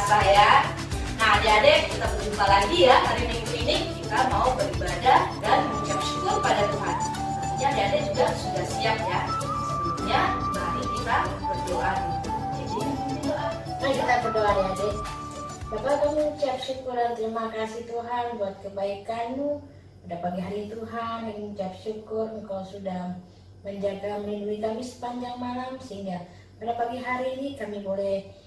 puasa ya. Nah adik-adik, kita berjumpa lagi ya hari Minggu ini. Kita mau beribadah dan mengucap syukur pada Tuhan. Tentunya adik-adik juga sudah siap ya. Sebelumnya mari kita berdoa dulu. Jadi berdoa. Mari kita berdoa ya adik. Bapak, kami ucap syukur dan terima kasih Tuhan buat kebaikan-Mu. Pada pagi hari Tuhan, kami ucap syukur Engkau sudah menjaga melindungi kami sepanjang malam, sehingga pada pagi hari ini kami boleh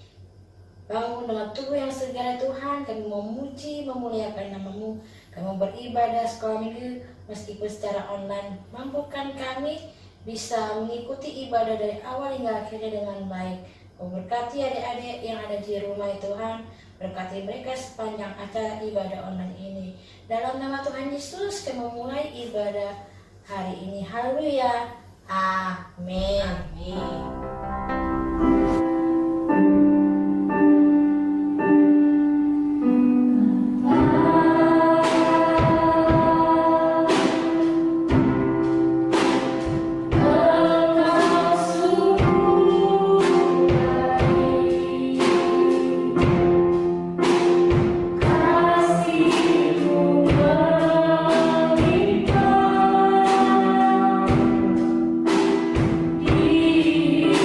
bangun dengan tubuh yang segar Tuhan. Kami memuji, memuliakan nama-Mu. Kami mau beribadah sekolah minggu meskipun secara online. Mampukan kami bisa mengikuti ibadah dari awal hingga akhirnya dengan baik. Memberkati adik-adik yang ada di rumah Tuhan. Berkati mereka sepanjang acara ibadah online ini. Dalam nama Tuhan Yesus kami memulai ibadah hari ini. Haleluya. Amin. Amin. Di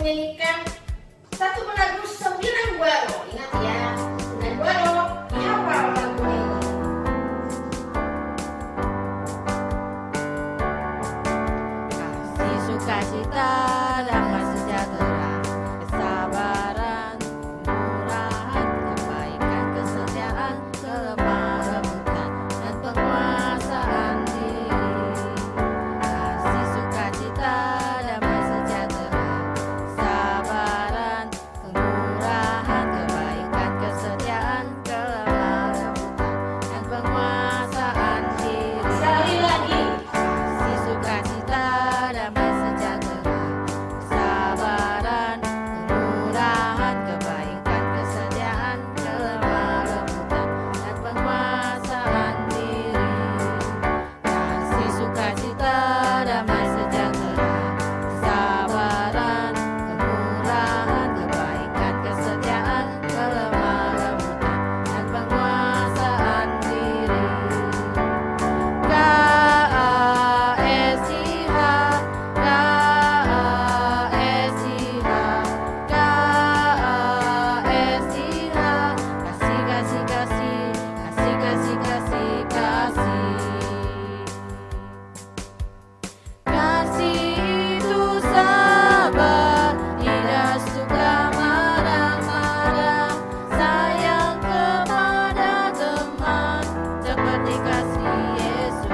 menyanyikan satu lagu 9 Guaro. Ingat ya, 9 Guaro dihafal lagu ini. Kasih sukacita damai sejahtera, kesabaran, kemurahan, kebaikan, kesetiaan, kelemah lembutan, dan penguasaan diri. Kasih sukacita damai sejahtera, kesabaran, kemurahan, kebaikan, kesetiaan, kelemah lembutan, dan penguasaan diri. Sekali lagi. Kasih sukacita damai sejahtera, kesabaran, kemurahan, kebaikan, kesetiaan, kelemah lembutan, dan penguasaan diri. Kasih sukacita damai sejahtera, kesabaran, kemurahan, kebaikan, kesetiaan, kelemah lembutan, dan penguasaan diri. Kasih itu sabar, tidak suka marah-marah, sayang kepada teman, seperti kasih Yesus.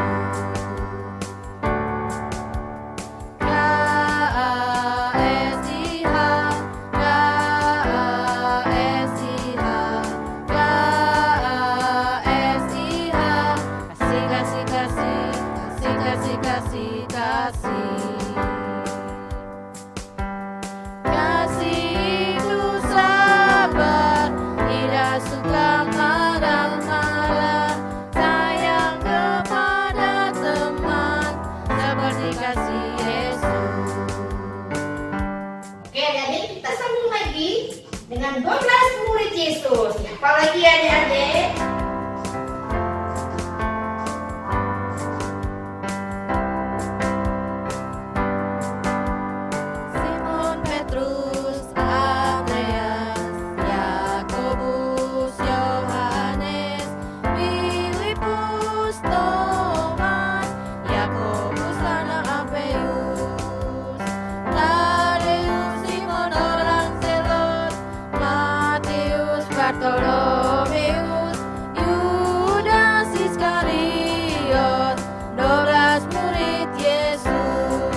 Kasih itu sabar, tidak suka marah-marah, sayang kepada teman, seperti kasih Yesus. Oke, adik-adik, kita sambung lagi dengan 12 murid Yesus. Apalagi adik-adik? Simon Petrus, Andreas, Yakobus, Yohanes, Filipus, Thomas, Yakobus anak Alfeus, Tadeus, Simon orang Zelot, Matius, Bartolomeus, Yudas Iskariot, 12 murid Yesus.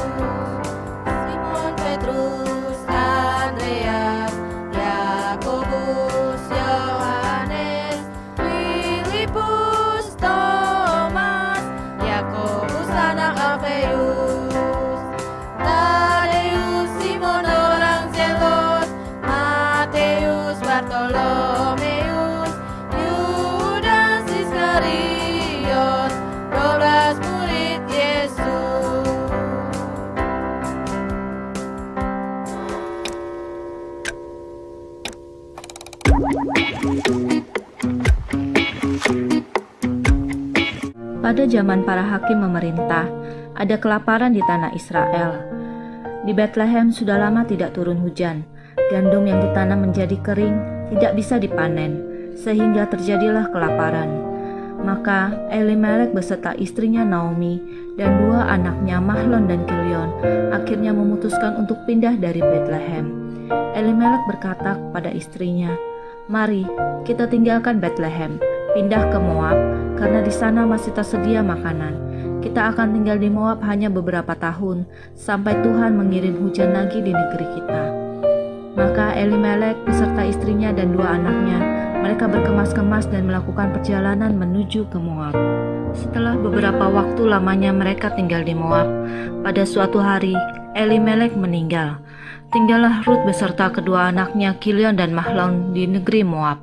Simon Petrus, Andreas, Yakobus, Yohanes, Filipus, Thomas, Yakobus anak Alfeus, Tadeus, Simon orang Zelot, Matius, Bartolomeus, Yudas Iskariot, 12 murid Yesus. Pada zaman para hakim memerintah, ada kelaparan di tanah Israel. Di Bethlehem sudah lama tidak turun hujan. Gandum yang ditanam menjadi kering, tidak bisa dipanen, sehingga terjadilah kelaparan. Maka Elimelek beserta istrinya Naomi dan 2 anaknya Mahlon dan Kilion akhirnya memutuskan untuk pindah dari Bethlehem. Elimelek berkata kepada istrinya, "Mari, kita tinggalkan Bethlehem, pindah ke Moab, karena di sana masih tersedia makanan. Kita akan tinggal di Moab hanya beberapa tahun, sampai Tuhan mengirim hujan lagi di negeri kita." Maka Elimelek beserta istrinya dan 2 anaknya, mereka berkemas-kemas dan melakukan perjalanan menuju ke Moab. Setelah beberapa waktu lamanya mereka tinggal di Moab, pada suatu hari Elimelek meninggal. Tinggallah Rut beserta kedua anaknya Kilion dan Mahlon di negeri Moab.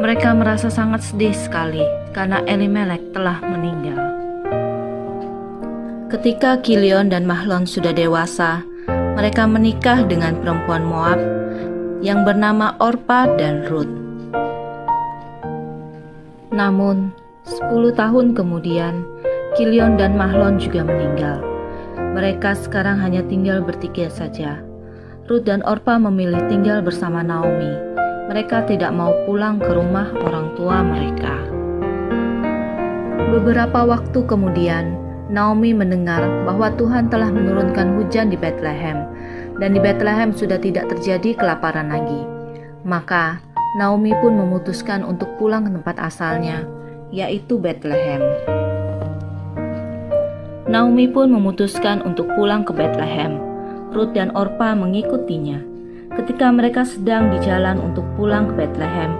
Mereka merasa sangat sedih sekali karena Elimelek telah meninggal. Ketika Kilion dan Mahlon sudah dewasa, mereka menikah dengan perempuan Moab yang bernama Orpa dan Rut. Namun, 10 tahun kemudian, Kilion dan Mahlon juga meninggal. Mereka sekarang hanya tinggal bertiga saja. Ruth dan Orpa memilih tinggal bersama Naomi. Mereka tidak mau pulang ke rumah orang tua mereka. Beberapa waktu kemudian, Naomi mendengar bahwa Tuhan telah menurunkan hujan di Bethlehem, dan di Bethlehem sudah tidak terjadi kelaparan lagi. Maka, Naomi pun memutuskan untuk pulang ke tempat asalnya, yaitu Bethlehem. Naomi pun memutuskan untuk pulang ke Bethlehem. Ruth dan Orpa mengikutinya. Ketika mereka sedang di jalan untuk pulang ke Bethlehem,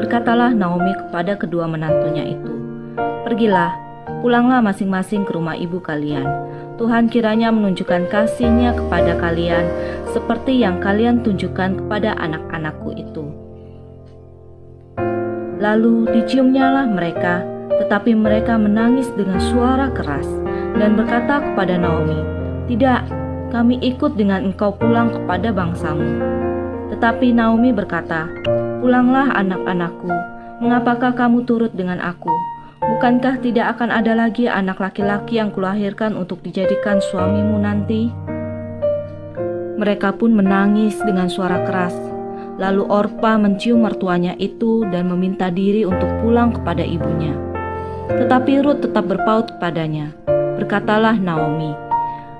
berkatalah Naomi kepada kedua menantunya itu, "Pergilah, pulanglah masing-masing ke rumah ibu kalian. Tuhan kiranya menunjukkan kasih-Nya kepada kalian seperti yang kalian tunjukkan kepada anak-anakku itu." Lalu diciumnyalah mereka, tetapi mereka menangis dengan suara keras dan berkata kepada Naomi, "Tidak, kami ikut dengan engkau pulang kepada bangsamu." Tetapi Naomi berkata, "Pulanglah anak-anakku, mengapakah kamu turut dengan aku? Bukankah tidak akan ada lagi anak laki-laki yang kulahirkan untuk dijadikan suamimu nanti?" Mereka pun menangis dengan suara keras. Lalu Orpa mencium mertuanya itu dan meminta diri untuk pulang kepada ibunya. Tetapi Ruth tetap berpaut kepadanya. Berkatalah Naomi,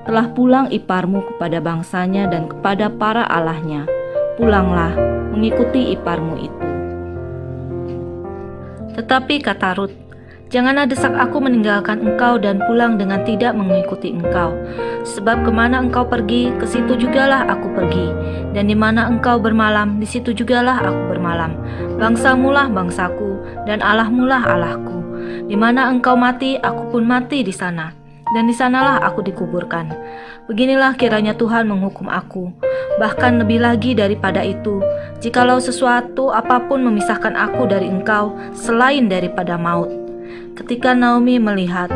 "Telah pulang iparmu kepada bangsanya dan kepada para allahnya. Pulanglah, mengikuti iparmu itu." Tetapi kata Ruth, "Janganlah desak aku meninggalkan engkau dan pulang dengan tidak mengikuti engkau. Sebab kemana engkau pergi, ke situ jugalah aku pergi. Dan di mana engkau bermalam, di situ jugalah aku bermalam. Bangsamulah bangsaku, dan Allahmulah Allahku. Di mana engkau mati, aku pun mati di sana. Dan di sanalah aku dikuburkan. Beginilah kiranya Tuhan menghukum aku. Bahkan lebih lagi daripada itu, jikalau sesuatu apapun memisahkan aku dari engkau, selain daripada maut." Ketika Naomi melihat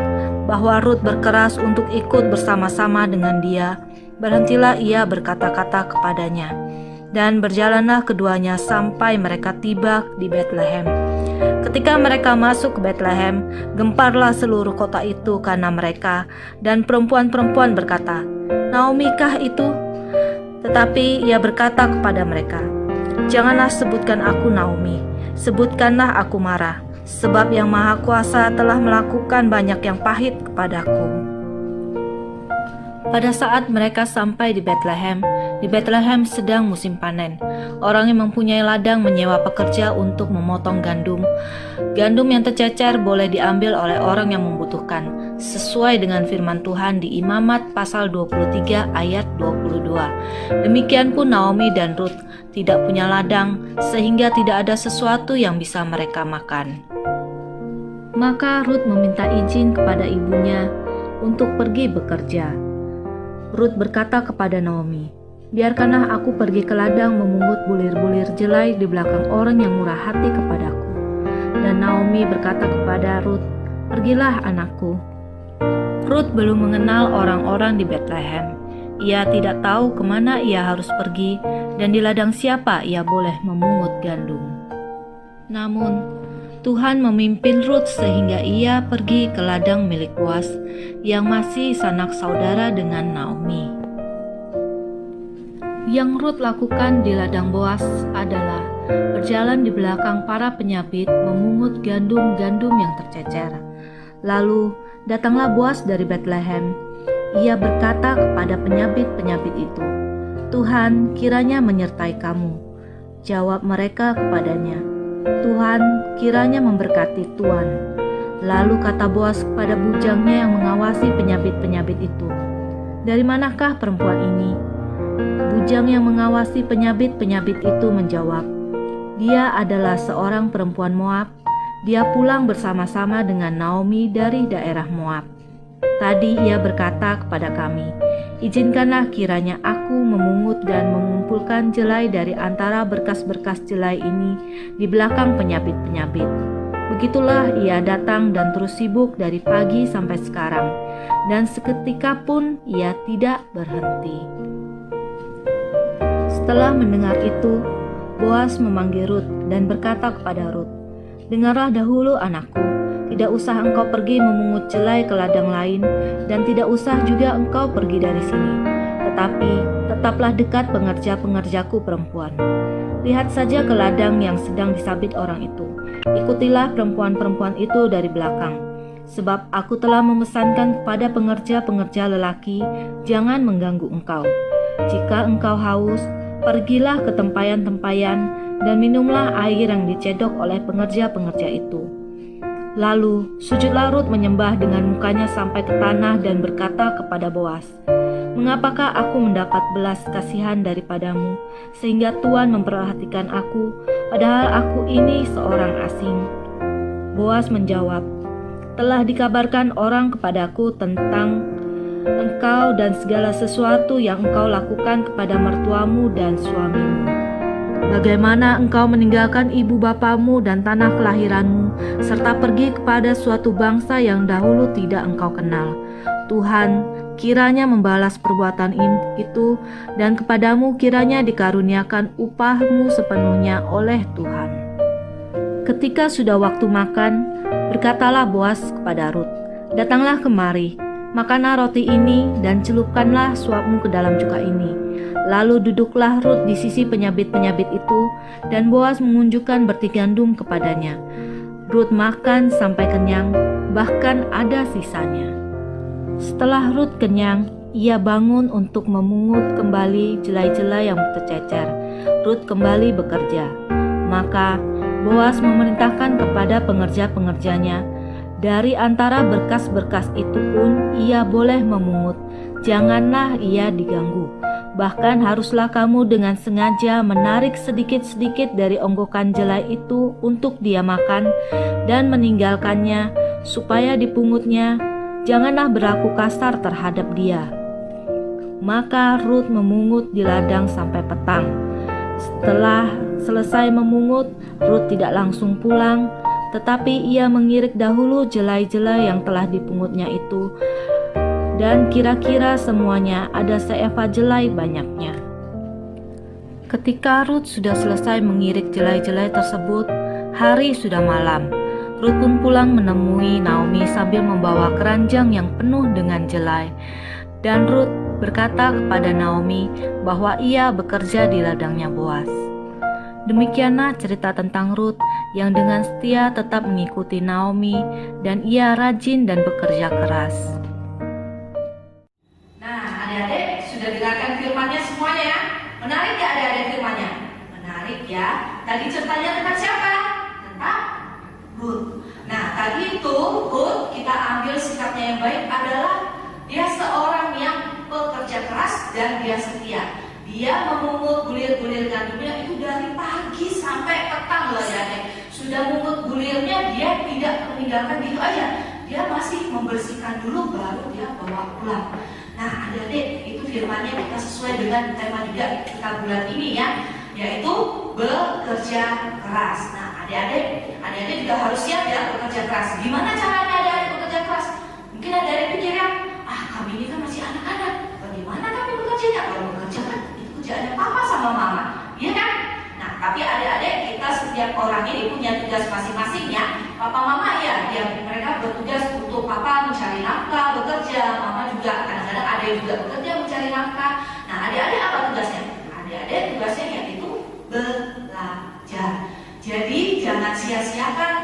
bahwa Ruth berkeras untuk ikut bersama-sama dengan dia, berhentilah ia berkata-kata kepadanya, dan berjalanlah keduanya sampai mereka tiba di Bethlehem. Ketika mereka masuk ke Bethlehem, gemparlah seluruh kota itu karena mereka, dan perempuan-perempuan berkata, "Naomi kah itu?" Tetapi ia berkata kepada mereka, "Janganlah sebutkan aku Naomi, sebutkanlah aku Mara, sebab Yang Maha Kuasa telah melakukan banyak yang pahit kepadaku." Pada saat mereka sampai di Bethlehem sedang musim panen. Orang yang mempunyai ladang menyewa pekerja untuk memotong gandum. Gandum yang tercecer boleh diambil oleh orang yang membutuhkan, sesuai dengan firman Tuhan di Imamat pasal 23 ayat 22. Demikian pun Naomi dan Ruth tidak punya ladang, sehingga tidak ada sesuatu yang bisa mereka makan. Maka Ruth meminta izin kepada ibunya untuk pergi bekerja. Ruth berkata kepada Naomi, "Biarkanlah aku pergi ke ladang memungut bulir-bulir jelai di belakang orang yang murah hati kepadaku." Dan Naomi berkata kepada Ruth, "Pergilah anakku." Ruth belum mengenal orang-orang di Bethlehem. Ia tidak tahu kemana ia harus pergi dan di ladang siapa ia boleh memungut gandum. Namun, Tuhan memimpin Ruth sehingga ia pergi ke ladang milik Boas yang masih sanak saudara dengan Naomi. Yang Ruth lakukan di ladang Boas adalah berjalan di belakang para penyabit memungut gandum-gandum yang tercecer. Lalu datanglah Boas dari Bethlehem. Ia berkata kepada penyabit-penyabit itu, "Tuhan kiranya menyertai kamu." Jawab mereka kepadanya, "Tuhan kiranya memberkati Tuan." Lalu kata Boas kepada bujangnya yang mengawasi penyabit-penyabit itu, "Dari manakah perempuan ini?" Bujang yang mengawasi penyabit-penyabit itu menjawab, "Dia adalah seorang perempuan Moab. Dia pulang bersama-sama dengan Naomi dari daerah Moab. Tadi ia berkata kepada kami, 'Izinkanlah kiranya aku memungut dan mengumpulkan jelai dari antara berkas-berkas jelai ini di belakang penyabit-penyabit.' Begitulah ia datang dan terus sibuk dari pagi sampai sekarang, dan seketika pun ia tidak berhenti." Setelah mendengar itu, Boas memanggil Ruth dan berkata kepada Ruth, "Dengarlah dahulu anakku, tidak usah engkau pergi memungut jelai ke ladang lain, dan tidak usah juga engkau pergi dari sini. tetapi tetaplah dekat pengerja-pengerjaku perempuan. Lihat saja ke ladang yang sedang disabit orang itu. Ikutilah perempuan-perempuan itu dari belakang. Sebab aku telah memesankan kepada pengerja-pengerja lelaki, jangan mengganggu engkau. Jika engkau haus, pergilah ke tempayan-tempayan dan minumlah air yang dicedok oleh pengerja-pengerja itu. Lalu sujudlah Rut menyembah dengan mukanya sampai ke tanah dan berkata kepada Boas, "Mengapakah aku mendapat belas kasihan daripadamu, sehingga Tuhan memperhatikan aku, padahal aku ini seorang asing?" Boas menjawab, "Telah dikabarkan orang kepadaku tentang engkau dan segala sesuatu yang engkau lakukan kepada mertuamu dan suamimu. Bagaimana engkau meninggalkan ibu bapamu dan tanah kelahiranmu, serta pergi kepada suatu bangsa yang dahulu tidak engkau kenal. Tuhan kiranya membalas perbuatan itu, dan kepadamu kiranya dikaruniakan upahmu sepenuhnya oleh Tuhan." Ketika sudah waktu makan, berkatalah Boas kepada Rut, "Datanglah kemari, makanlah roti ini dan celupkanlah suapmu ke dalam cuka ini." Lalu duduklah Rut di sisi penyabit-penyabit itu, dan Boas mengunjukkan berti gandum kepadanya. Rut makan sampai kenyang, bahkan ada sisanya. Setelah Rut kenyang, ia bangun untuk memungut kembali jelai-jelai yang tercecer. Rut kembali bekerja. Maka Boas memerintahkan kepada pengerja-pengerjanya, "Dari antara berkas-berkas itu pun ia boleh memungut, janganlah ia diganggu. Bahkan haruslah kamu dengan sengaja menarik sedikit-sedikit dari onggokan jelai itu untuk dia makan dan meninggalkannya, supaya dipungutnya. Janganlah berlaku kasar terhadap dia." Maka Rut memungut di ladang sampai petang. Setelah selesai memungut, Rut tidak langsung pulang, tetapi ia mengirik dahulu jelai-jelai yang telah dipungutnya itu, dan kira-kira semuanya ada seeva jelai banyaknya. Ketika Rut sudah selesai mengirik jelai-jelai tersebut, hari sudah malam. Rut pun pulang menemui Naomi sambil membawa keranjang yang penuh dengan jelai. Dan Rut berkata kepada Naomi bahwa ia bekerja di ladangnya Boas. Demikianlah cerita tentang Rut yang dengan setia tetap mengikuti Naomi, dan ia rajin dan bekerja keras. Nah, adik-adik sudah dengarkan firman-Nya semuanya ya? Menarik ya adik-adik firman-Nya? Menarik ya. Tadi ceritanya tentang siapa? Tentang Rut. Nah, tadi itu Rut kita ambil sikapnya yang baik adalah dia seorang yang pekerja keras dan dia setia. Dia memungut bulir-bulir gandumnya itu dari pagi sampai petang loh adik-adik. Sudah mungut bulirnya, dia tidak meninggalkan gitu aja. Dia masih membersihkan dulu baru dia bawa pulang. Nah adik-adik, itu firman-Nya kita sesuai dengan tema juga kita bulan ini ya, yaitu bekerja keras. Nah adik-adik juga harus siap ya bekerja keras. Gimana caranya adik-adik bekerja keras? Mungkin adik-adik pikir ya, kami ini kan masih anak-anak, bagaimana kami bekerjanya? Kalau bekerja kan itu kerjaannya papa sama mama, iya kan? Nah tapi adik-adik, kita setiap orang ini punya tugas masing-masingnya. Papa mama ya, mereka bertugas untuk papa mencari nafkah, bekerja. Mama juga kadang-kadang ada yang juga bekerja mencari nafkah. Nah adik-adik apa tugasnya? Adik-adik tugasnya yaitu belajar. Jadi jangan sia-siakan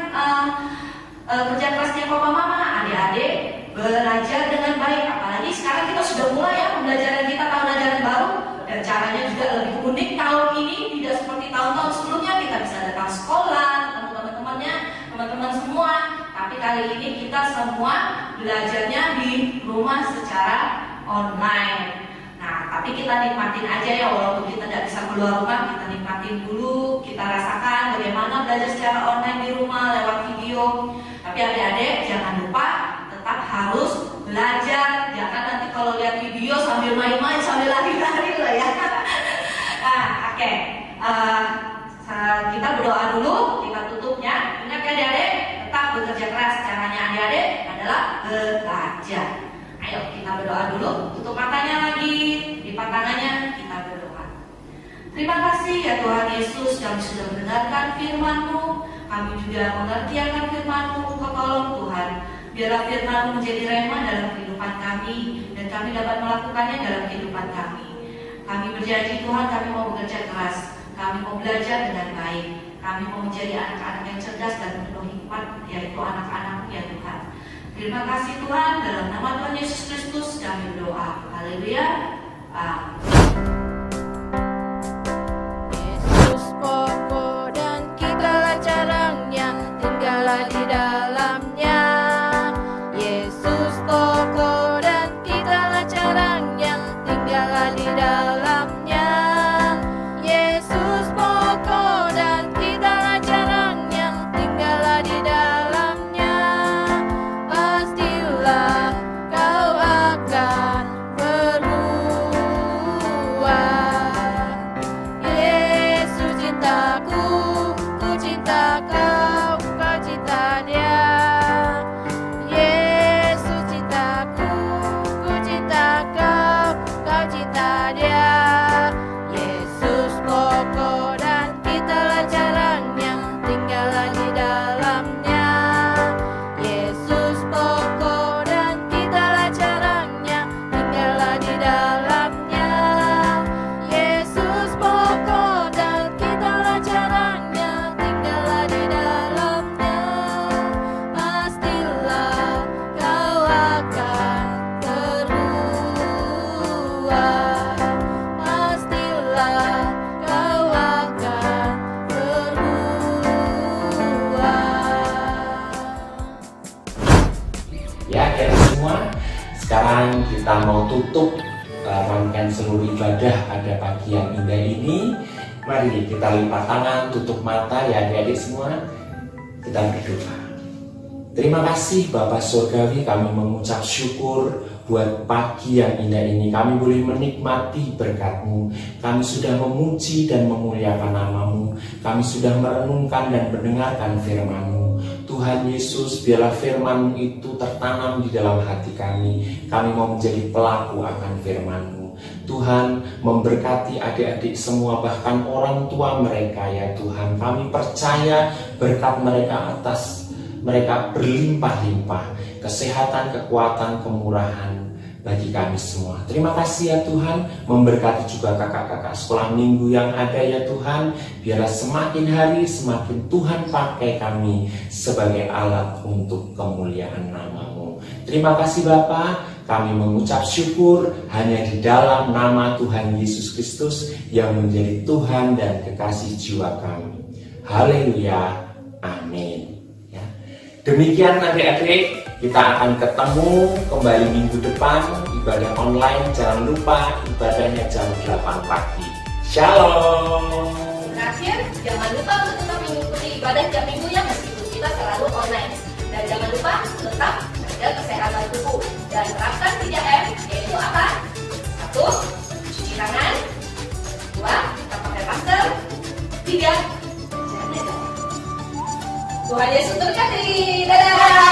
kerja kerasnya papa mama. Adik-adik belajar dengan baik. Apalagi sekarang kita sudah mulai ya pembelajaran kita tahun ajaran baru, dan caranya juga lebih unik tahun ini, tidak seperti tahun-tahun sebelumnya. Kita bisa datang sekolah, ketemu teman-temannya, teman-teman semua. Tapi kali ini kita semua belajarnya di rumah secara online. Nah, tapi kita nikmatin aja ya, walaupun kita tidak bisa keluar rumah, kita nikmatin dulu, kita rasakan bagaimana belajar secara online di rumah lewat video. Tapi adik-adik jangan lupa tetap harus belajar. Jangan nanti kalau lihat video sambil main-main, sambil lari-lari lah ya. Nah, oke. Kita berdoa dulu, kita tutupnya. Ingat ya adik-adik, tetap bekerja keras. Caranya adik-adik adalah belajar. Ayo kita berdoa dulu. Tutup matanya lagi, lipat tangannya, kita berdoa. Terima kasih ya Tuhan Yesus, kami sudah mendengarkan firman-Mu. Kami juga mengerti akan firman-Mu. Engkau tolong Tuhan, biarlah firman-Mu menjadi rema dalam kehidupan kami. kami, dan kami dapat melakukannya dalam kehidupan kami. Kami berjanji Tuhan, kami mau bekerja keras, kami mau belajar dengan baik, kami mau menjadi anak-anak yang cerdas dan penuh hikmat, yaitu anak-anak ya Tuhan. Terima kasih Tuhan, dalam nama Tuhan Yesus Kristus kami berdoa. Haleluya. Amin. Yesus pokok dan kitalah carangnya, tinggallah di dalamnya. Yesus pokok dan kitalah carangnya, tinggallah di dalamnya. Yesus pokok dan kitalah carangnya, tinggallah di dalamnya. Pastilah kau akan berbuah. Yesus cintaku, ku cinta kau, kau cinta dia. Yesus cintaku, ku cinta kau, kau cinta dia. Yesus pokok dan kitalah carangnya, tinggallah di dalamnya. Yesus pokok dan kitalah carangnya, tinggallah di dalamnya. Yesus pokok dan kitalah carangnya, tinggallah di dalamnya. Pastilah kau akan berbuah. Pastilah kau akan berbuah. Ya, kita semua, sekarang kita mau tutup rangkaian seluruh ibadah pada pagi yang indah ini. Mari kita lipat tangan, tutup mata ya adik-adik semua. Kita berdoa. Terima kasih Bapa Surgawi, kami mengucap syukur buat pagi yang indah ini. Kami boleh menikmati berkat-Mu. Kami sudah memuji dan memuliakan nama-Mu. Kami sudah merenungkan dan mendengarkan firman-Mu. Tuhan Yesus, biarlah firman-Mu itu tertanam di dalam hati kami. Kami mau menjadi pelaku akan firman-Mu. Tuhan, memberkati adik-adik semua, bahkan orang tua mereka ya Tuhan. Kami percaya berkat mereka atas mereka berlimpah-limpah, kesehatan, kekuatan, kemurahan bagi kami semua. Terima kasih ya Tuhan, memberkati juga kakak-kakak sekolah minggu yang ada ya Tuhan. Biarlah semakin hari semakin Tuhan pakai kami sebagai alat untuk kemuliaan nama-Mu. Terima kasih Bapa, kami mengucap syukur hanya di dalam nama Tuhan Yesus Kristus yang menjadi Tuhan dan kekasih jiwa kami. Haleluya, amin. Demikian adik-adik, kita akan ketemu kembali minggu depan, ibadah online. Jangan lupa ibadahnya jam 8 pagi. Shalom. Terakhir, jangan lupa untuk tetap mengikuti ibadah tiap minggunya meskipun kita selalu online. Dan jangan lupa tetap jaga kesehatan tubuh dan terapkan 3M, yaitu apa? 1. Cuci tangan. 2. Kita pakai masker. 3. Jangan. Tuhan Yesus berkati. Dadah.